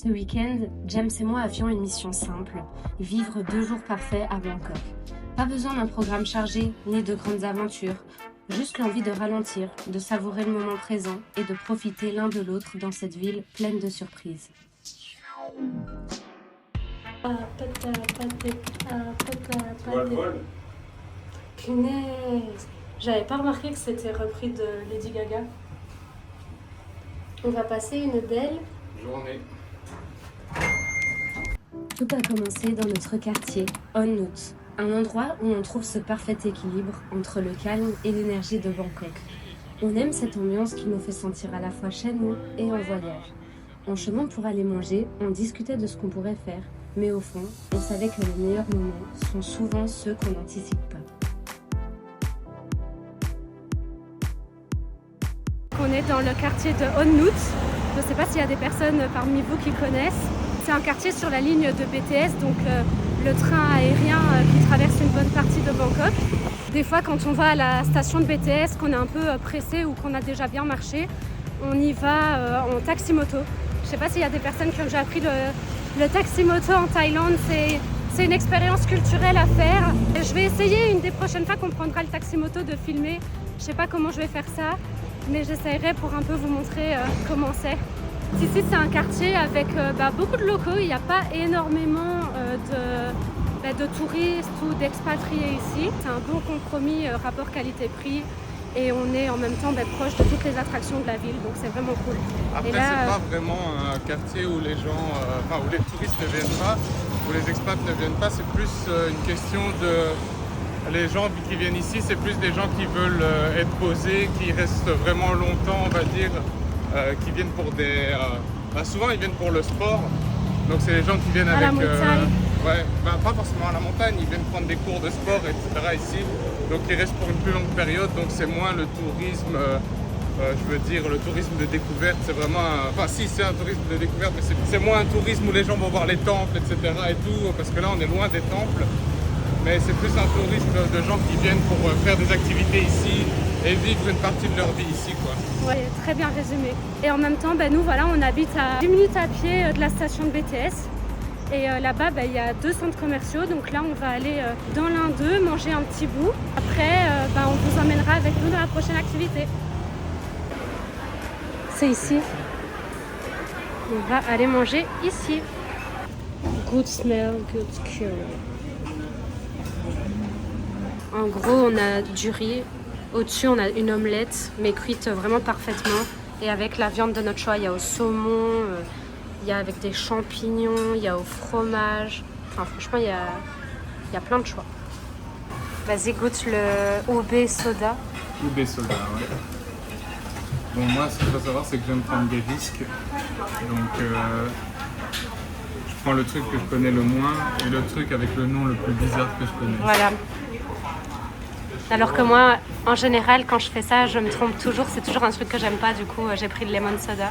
Ce week-end, James et moi avions une mission simple, vivre 2 jours parfaits à Bangkok. Pas besoin d'un programme chargé, ni de grandes aventures, juste l'envie de ralentir, de savourer le moment présent et de profiter l'un de l'autre dans cette ville pleine de surprises. Punaise, j'avais pas remarqué que c'était repris de Lady Gaga. On va passer une belle journée. Tout a commencé dans notre quartier, On Nut, un endroit où on trouve ce parfait équilibre entre le calme et l'énergie de Bangkok. On aime cette ambiance qui nous fait sentir à la fois chez nous et en voyage. En chemin pour aller manger, on discutait de ce qu'on pourrait faire, mais au fond, on savait que les meilleurs moments sont souvent ceux qu'on n'anticipe pas. On est dans le quartier de On Nut. Je ne sais pas s'il y a des personnes parmi vous qui connaissent. C'est un quartier sur la ligne de BTS, donc le train aérien qui traverse une bonne partie de Bangkok. Des fois, quand on va à la station de BTS, qu'on est un peu pressé ou qu'on a déjà bien marché, on y va en taxi-moto. Je ne sais pas s'il y a des personnes qui ont déjà pris le taxi-moto en Thaïlande. C'est une expérience culturelle à faire. Je vais essayer une des prochaines fois qu'on prendra le taxi-moto de filmer. Je ne sais pas comment je vais faire ça, mais j'essaierai pour un peu vous montrer comment c'est. Ici, c'est un quartier avec beaucoup de locaux. Il n'y a pas énormément de touristes ou d'expatriés ici. C'est un bon compromis rapport qualité-prix et on est en même temps proche de toutes les attractions de la ville, donc c'est vraiment cool. Après, là, c'est pas vraiment un quartier où les gens, où les touristes ne viennent pas, où les expats ne viennent pas. C'est plus une question de... Les gens qui viennent ici, c'est plus des gens qui veulent être posés, qui restent vraiment longtemps, on va dire, qui viennent pour des... souvent, ils viennent pour le sport. Donc, c'est les gens qui viennent à avec... la montagne. Pas forcément à la montagne, ils viennent prendre des cours de sport, etc. ici. Donc, ils restent pour une plus longue période. Donc, c'est moins le tourisme, le tourisme de découverte. C'est vraiment... si, c'est un tourisme de découverte, mais c'est moins un tourisme où les gens vont voir les temples, etc. et tout. Parce que là, on est loin des temples. Mais c'est plus un tourisme de gens qui viennent pour faire des activités ici et vivre une partie de leur vie ici, quoi. Ouais, très bien résumé. Et en même temps, nous voilà, on habite à 10 minutes à pied de la station de BTS. Et là-bas, il y a 2 centres commerciaux. Donc là, on va aller dans l'un d'eux, manger un petit bout. Après, on vous emmènera avec nous dans la prochaine activité. C'est ici. On va aller manger ici. Good smell, good cure. En gros, on a du riz. Au-dessus, on a une omelette, mais cuite vraiment parfaitement. Et avec la viande de notre choix, il y a au saumon, il y a avec des champignons, il y a au fromage. Enfin, franchement, il y a plein de choix. Vas-y, goûte le OB soda. OB soda, ouais. Bon, moi, ce qu'il faut savoir, c'est que j'aime prendre des risques. Donc, je prends le truc que je connais le moins et le truc avec le nom le plus bizarre que je connais. Voilà. Alors que moi, en général, quand je fais ça, je me trompe toujours. C'est toujours un truc que j'aime pas. Du coup, j'ai pris le lemon soda.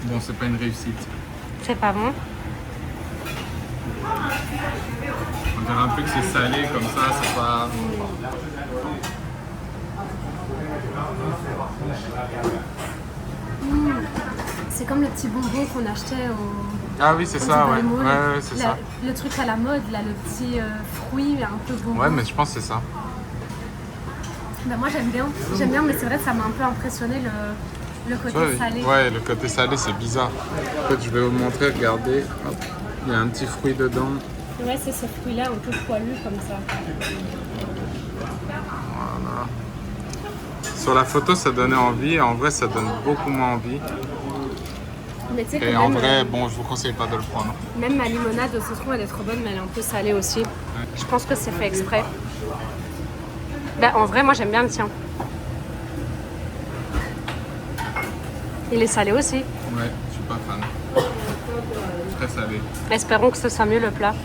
Bon, c'est pas une réussite. C'est pas bon. On dirait un peu que c'est salé comme ça, c'est pas... C'est comme le petit bonbon qu'on achetait au... Ah oui, c'est ça, ouais. Ouais, c'est ça. Le truc à la mode, là, le petit fruit un peu bonbon. Ouais, mais je pense que c'est ça. Moi, j'aime bien. J'aime bien, mais c'est vrai que ça m'a un peu impressionné le côté salé. Ouais, le côté salé, c'est bizarre. En fait, je vais vous montrer, regardez. Hop, il y a un petit fruit dedans. Ouais, c'est ce fruit-là, un peu poilu comme ça. Voilà. Sur la photo, ça donnait envie. En vrai, ça donne beaucoup moins envie. Mais tu sais que et en vrai, je vous conseille pas de le prendre. Même ma limonade de citron, elle est trop bonne, mais elle est un peu salée aussi. Ouais. Je pense que c'est fait exprès. En vrai, moi, j'aime bien le tien. Il est salé aussi. Ouais, je suis pas fan. Très salé. Espérons que ce soit mieux le plat.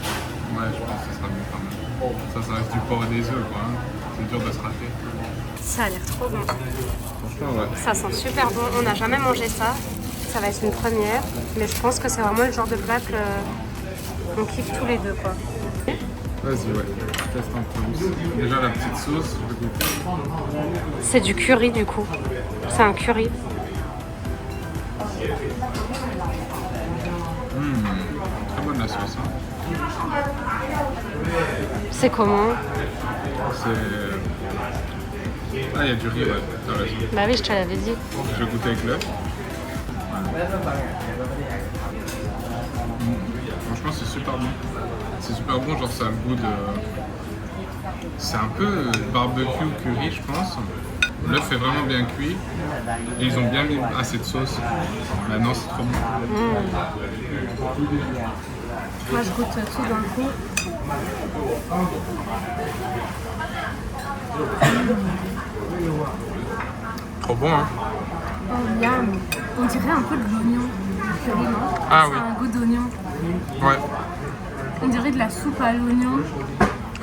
Ouais, je pense que ce sera mieux quand même. Ça reste du porc et des œufs, quoi. Hein. C'est dur de se rater. Ça a l'air trop bon. Franchement, ouais. Ça sent super bon. On n'a jamais mangé ça. Ça va être une première. Mais je pense que c'est vraiment le genre de plat qu'on kiffe tous les deux, quoi. Vas-y, ouais. Je teste un peu. Déjà, la petite sauce, je vais goûter. C'est du curry, du coup. C'est un curry. Très bonne la sauce. Hein. C'est comment? C'est... Ah, il y a du riz, ouais, t'as raison. Bah oui, je te l'avais dit. Je vais goûter avec l'œuf. Franchement, c'est super bon. C'est super bon, genre ça a le goût de... C'est un peu barbecue curry, je pense. L'œuf est vraiment bien cuit. Et ils ont bien mis assez de sauce. Maintenant, c'est trop bon. Moi, je goûte tout d'un coup. Trop bon, hein? Oh, yum. On dirait un peu de l'oignon, du curry, non? Ah ça oui. a un goût d'oignon. Ouais. On dirait de la soupe à l'oignon.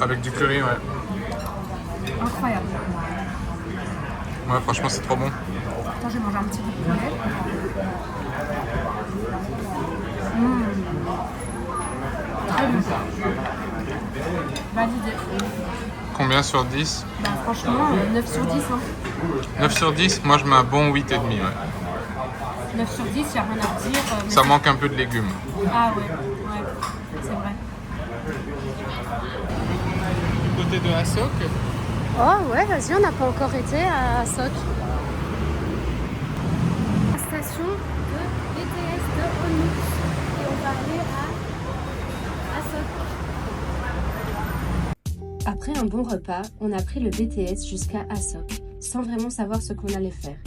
Avec du curry, ouais. Incroyable. Ouais, franchement, c'est trop bon. Attends, je vais manger un petit peu de poulet. Très bon. Validé. Combien sur 10? Bah, franchement, 9 sur 10. Hein. 9 sur 10? Moi, je mets un bon 8,5, ouais. 9 sur 10, il n'y a rien à dire. Ça manque un peu de légumes. Ah ouais, c'est vrai. Du côté de Hassock? Oh ouais, vas-y, on n'a pas encore été à Hassock. La station de BTS de Onnout. Et on va aller à Hassock. Après un bon repas, on a pris le BTS jusqu'à Hassock, sans vraiment savoir ce qu'on allait faire.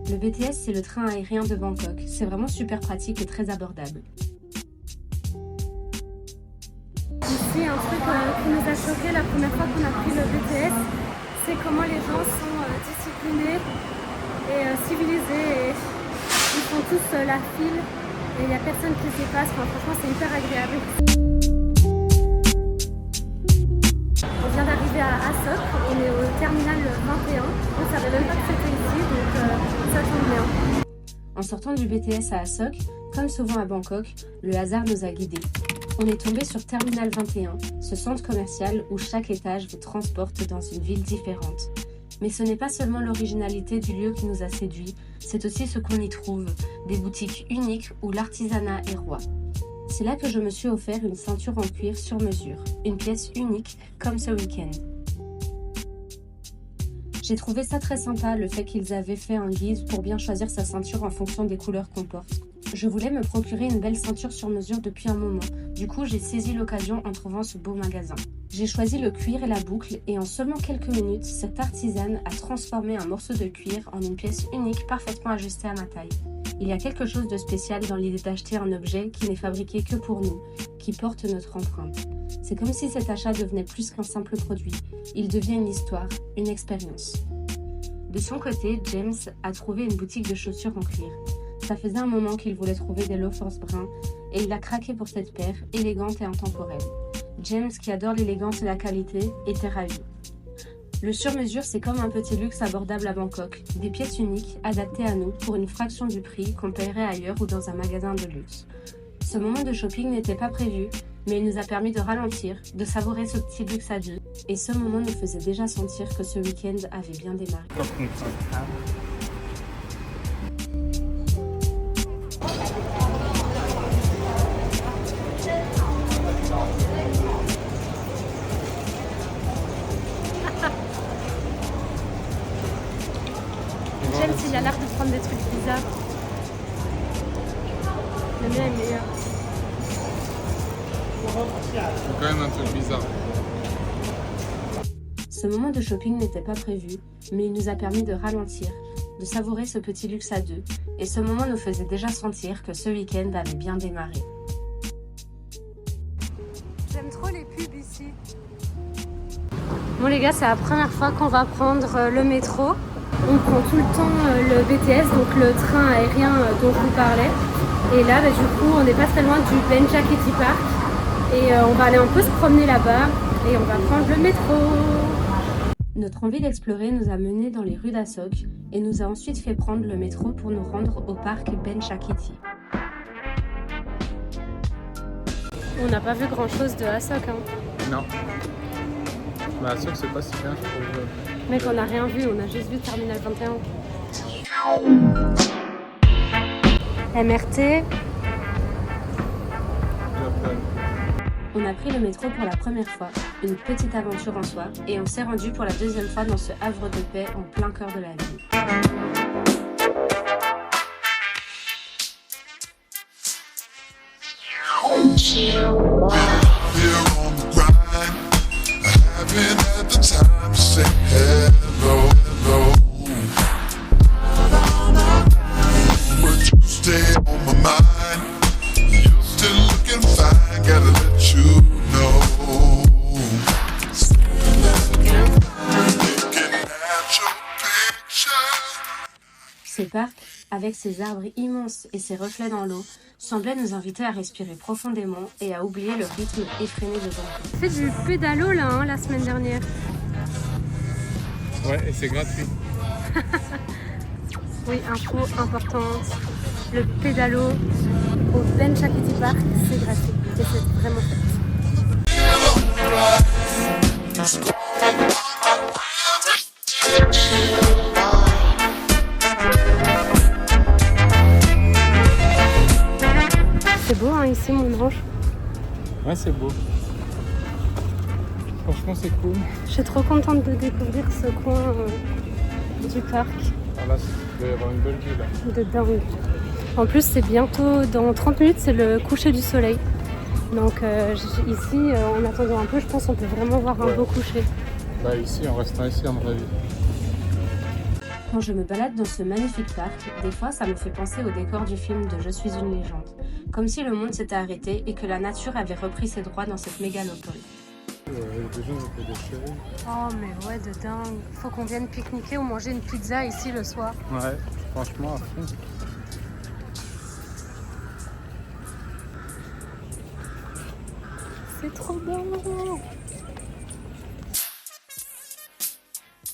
Le BTS, c'est le train aérien de Bangkok. C'est vraiment super pratique et très abordable. Ici, un truc qui nous a choqué la première fois qu'on a pris le BTS, c'est comment les gens sont disciplinés et civilisés. Et ils font tous la file et il n'y a personne qui se dépasse. Enfin, franchement, c'est hyper agréable. On vient d'arriver à Hassock, on est au terminal 21. On ne savait même pas que c'était ici, donc ça tombe bien. En sortant du BTS à Hassock, comme souvent à Bangkok, le hasard nous a guidés. On est tombé sur Terminal 21, ce centre commercial où chaque étage vous transporte dans une ville différente. Mais ce n'est pas seulement l'originalité du lieu qui nous a séduits, c'est aussi ce qu'on y trouve, des boutiques uniques où l'artisanat est roi. C'est là que je me suis offert une ceinture en cuir sur mesure, une pièce unique comme ce week-end. J'ai trouvé ça très sympa, le fait qu'ils avaient fait un guide pour bien choisir sa ceinture en fonction des couleurs qu'on porte. Je voulais me procurer une belle ceinture sur mesure depuis un moment, du coup j'ai saisi l'occasion en trouvant ce beau magasin. J'ai choisi le cuir et la boucle et en seulement quelques minutes, cette artisane a transformé un morceau de cuir en une pièce unique parfaitement ajustée à ma taille. Il y a quelque chose de spécial dans l'idée d'acheter un objet qui n'est fabriqué que pour nous, qui porte notre empreinte. C'est comme si cet achat devenait plus qu'un simple produit. Il devient une histoire, une expérience. De son côté, James a trouvé une boutique de chaussures en cuir. Ça faisait un moment qu'il voulait trouver des loafers bruns et il a craqué pour cette paire, élégante et intemporelle. James, qui adore l'élégance et la qualité, était ravi. Le sur-mesure, c'est comme un petit luxe abordable à Bangkok, des pièces uniques adaptées à nous pour une fraction du prix qu'on paierait ailleurs ou dans un magasin de luxe. Ce moment de shopping n'était pas prévu, mais il nous a permis de ralentir, de savourer ce petit luxe à deux, et ce moment nous faisait déjà sentir que ce week-end avait bien démarré. James, il a l'air de prendre des trucs bizarres. Le mien est meilleur. C'est quand même un truc bizarre. Ce moment de shopping n'était pas prévu, mais il nous a permis de ralentir, de savourer ce petit luxe à deux, et ce moment nous faisait déjà sentir que ce week-end avait bien démarré. J'aime trop les pubs ici. Bon les gars, c'est la première fois qu'on va prendre le métro. On prend tout le temps le BTS, donc le train aérien dont je vous parlais. Et là, du coup, on n'est pas très loin du Benchakkiti Park. Et on va aller un peu se promener là-bas et on va prendre le métro. Notre envie d'explorer nous a menés dans les rues d'Asok et nous a ensuite fait prendre le métro pour nous rendre au parc Benchakkiti. On n'a pas vu grand-chose de Asok. Hein. Non. Bah, Asok, c'est pas si bien, je trouve. Mec, on n'a rien vu, on a juste vu Terminal 21. MRT. On a pris le métro pour la première fois, une petite aventure en soi, et on s'est rendu pour la deuxième fois dans ce havre de paix en plein cœur de la ville. Ce parc, avec ses arbres immenses et ses reflets dans l'eau, semblait nous inviter à respirer profondément et à oublier le rythme effréné de Bangkok. On fait du pédalo là, hein, la semaine dernière. Ouais, et c'est gratuit. Oui, info importante, le pédalo au Ben Chakiti Park, c'est gratuit et c'est vraiment fait. C'est beau hein, ici mon ange. Ouais, c'est beau. Franchement, c'est cool. Je suis trop contente de découvrir ce coin du parc. Ah là, il va y avoir une belle vue là. De dingue. En plus, c'est bientôt, dans 30 minutes, c'est le coucher du soleil. Donc ici, en attendant un peu, je pense qu'on peut vraiment voir un beau coucher. Bah ici, en restant ici, à mon avis. Quand je me balade dans ce magnifique parc, des fois ça me fait penser au décor du film de Je suis une légende. Comme si le monde s'était arrêté et que la nature avait repris ses droits dans cette mégalopole. Des gens ont fait des chéris. Oh mais ouais, de dingue. Faut qu'on vienne pique-niquer ou manger une pizza ici le soir. Ouais, franchement à fond. C'est trop bon.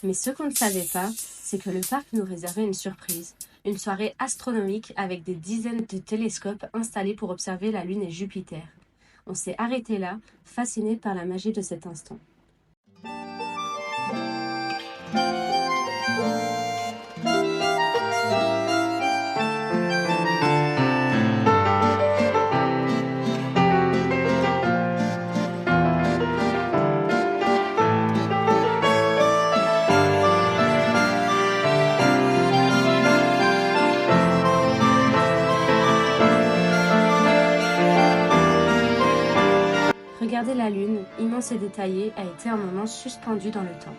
Mais ce qu'on ne savait pas, c'est que le parc nous réservait une surprise. Une soirée astronomique avec des dizaines de télescopes installés pour observer la Lune et Jupiter. On s'est arrêté là, fasciné par la magie de cet instant. Regarder la Lune, immense et détaillée, a été un moment suspendu dans le temps.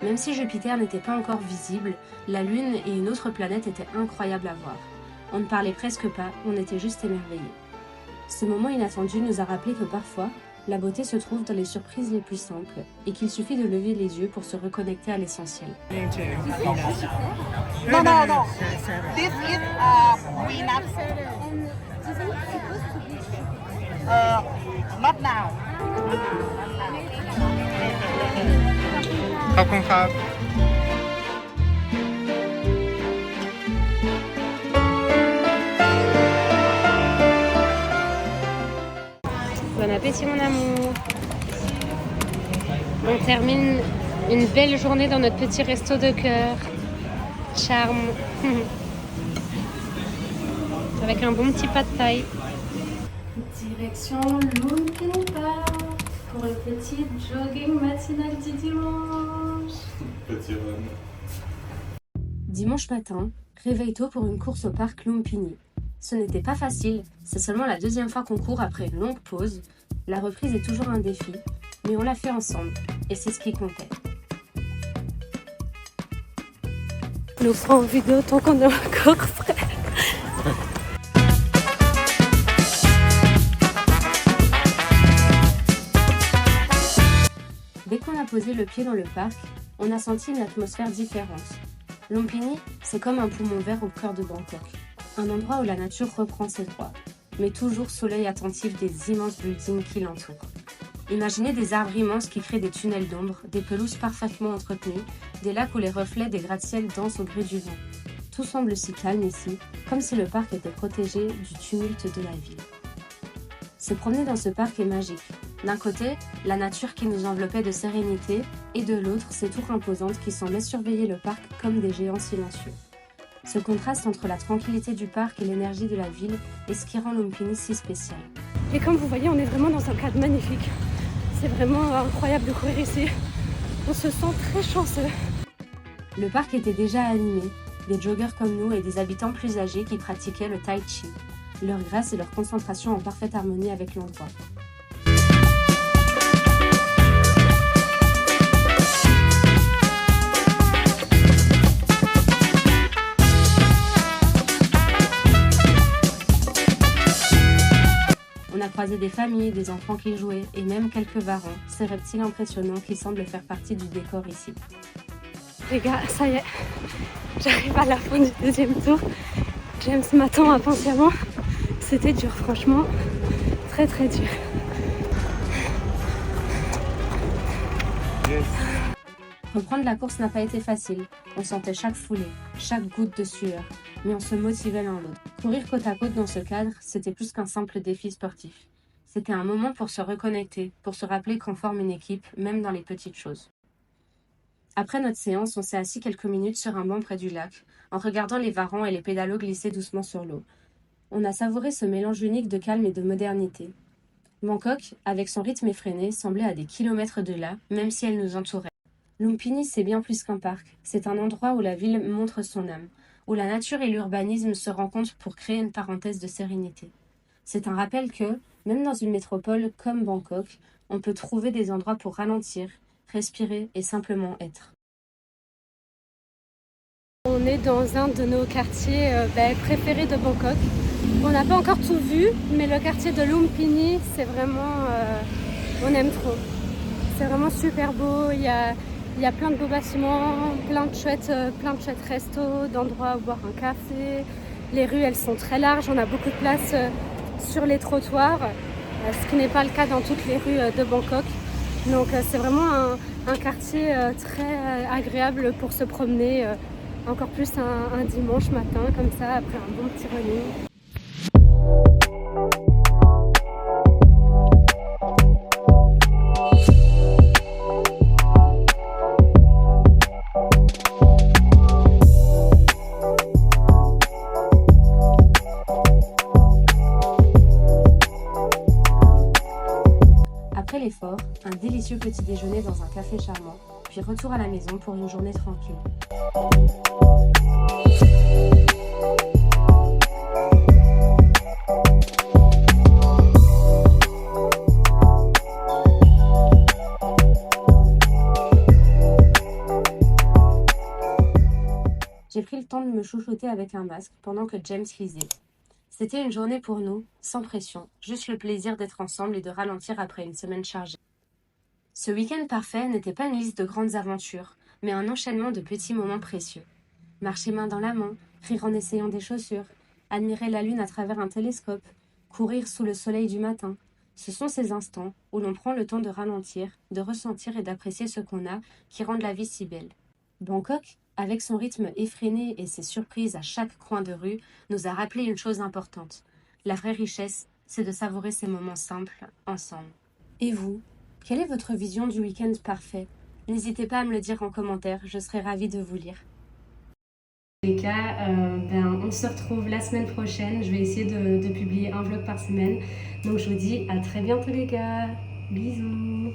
Même si Jupiter n'était pas encore visible, la Lune et une autre planète étaient incroyables à voir. On ne parlait presque pas, on était juste émerveillés. Ce moment inattendu nous a rappelé que parfois, la beauté se trouve dans les surprises les plus simples et qu'il suffit de lever les yeux pour se reconnecter à l'essentiel. No. This is peanut. Not now. ขอบคุณครับ Bon appétit mon amour. On termine une belle journée dans notre petit resto de cœur. Charme. Avec un bon petit pas de taille. Direction Lumpini Park pour le petit jogging matinal du dimanche. Petit run. Dimanche matin, réveille tôt pour une course au parc Lumpini. Ce n'était pas facile, c'est seulement la deuxième fois qu'on court après une longue pause. La reprise est toujours un défi, mais on l'a fait ensemble, et c'est ce qui comptait. Nous ferons vidéo tant qu'on est encore prêt. Dès qu'on a posé le pied dans le parc, on a senti une atmosphère différente. Lumpini, c'est comme un poumon vert au cœur de Bangkok. Un endroit où la nature reprend ses droits, mais toujours sous l'œil attentif des immenses buildings qui l'entourent. Imaginez des arbres immenses qui créent des tunnels d'ombre, des pelouses parfaitement entretenues, des lacs où les reflets des gratte-ciels dansent au gré du vent. Tout semble si calme ici, comme si le parc était protégé du tumulte de la ville. Se promener dans ce parc est magique. D'un côté, la nature qui nous enveloppait de sérénité, et de l'autre, ces tours imposantes qui semblaient surveiller le parc comme des géants silencieux. Ce contraste entre la tranquillité du parc et l'énergie de la ville est ce qui rend Lumpini si spécial. Et comme vous voyez, on est vraiment dans un cadre magnifique. C'est vraiment incroyable de courir ici. On se sent très chanceux. Le parc était déjà animé, des joggers comme nous et des habitants plus âgés qui pratiquaient le tai chi. Leur grâce et leur concentration en parfaite harmonie avec l'endroit. On a croisé des familles, des enfants qui jouaient et même quelques varans, ces reptiles impressionnants qui semblent faire partie du décor ici. Les gars, ça y est, j'arrive à la fin du deuxième tour. James m'attend impatiemment. C'était dur, franchement, très très dur. Yes. Reprendre la course n'a pas été facile. On sentait chaque foulée, chaque goutte de sueur, mais on se motivait l'un l'autre. Courir côte à côte dans ce cadre, c'était plus qu'un simple défi sportif. C'était un moment pour se reconnecter, pour se rappeler qu'on forme une équipe, même dans les petites choses. Après notre séance, on s'est assis quelques minutes sur un banc près du lac, en regardant les varans et les pédalos glisser doucement sur l'eau. On a savouré ce mélange unique de calme et de modernité. Bangkok, avec son rythme effréné, semblait à des kilomètres de là, même si elle nous entourait. Lumpini, c'est bien plus qu'un parc. C'est un endroit où la ville montre son âme, où la nature et l'urbanisme se rencontrent pour créer une parenthèse de sérénité. C'est un rappel que, même dans une métropole comme Bangkok, on peut trouver des endroits pour ralentir, respirer et simplement être. On est dans un de nos quartiers préférés de Bangkok. On n'a pas encore tout vu, mais le quartier de Lumpini, c'est vraiment... on aime trop. C'est vraiment super beau, il y a plein de beaux bâtiments, plein de chouettes restos, d'endroits où boire un café. Les rues, elles sont très larges, on a beaucoup de place sur les trottoirs, ce qui n'est pas le cas dans toutes les rues de Bangkok. Donc c'est vraiment un quartier très agréable pour se promener, encore plus un dimanche matin comme ça, après un bon petit running. Après l'effort, un délicieux petit déjeuner dans un café charmant, puis retour à la maison pour une journée tranquille. J'ai pris le temps de me chouchouter avec un masque pendant que James lisait. C'était une journée pour nous, sans pression, juste le plaisir d'être ensemble et de ralentir après une semaine chargée. Ce week-end parfait n'était pas une liste de grandes aventures, mais un enchaînement de petits moments précieux. Marcher main dans la main, rire en essayant des chaussures, admirer la lune à travers un télescope, courir sous le soleil du matin. Ce sont ces instants où l'on prend le temps de ralentir, de ressentir et d'apprécier ce qu'on a qui rendent la vie si belle. Bangkok, avec son rythme effréné et ses surprises à chaque coin de rue, nous a rappelé une chose importante. La vraie richesse, c'est de savourer ces moments simples, ensemble. Et vous, quelle est votre vision du week-end parfait? N'hésitez pas à me le dire en commentaire, je serai ravie de vous lire. Les cas, on se retrouve la semaine prochaine. Je vais essayer de publier un vlog par semaine. Donc je vous dis à très bientôt les gars. Bisous.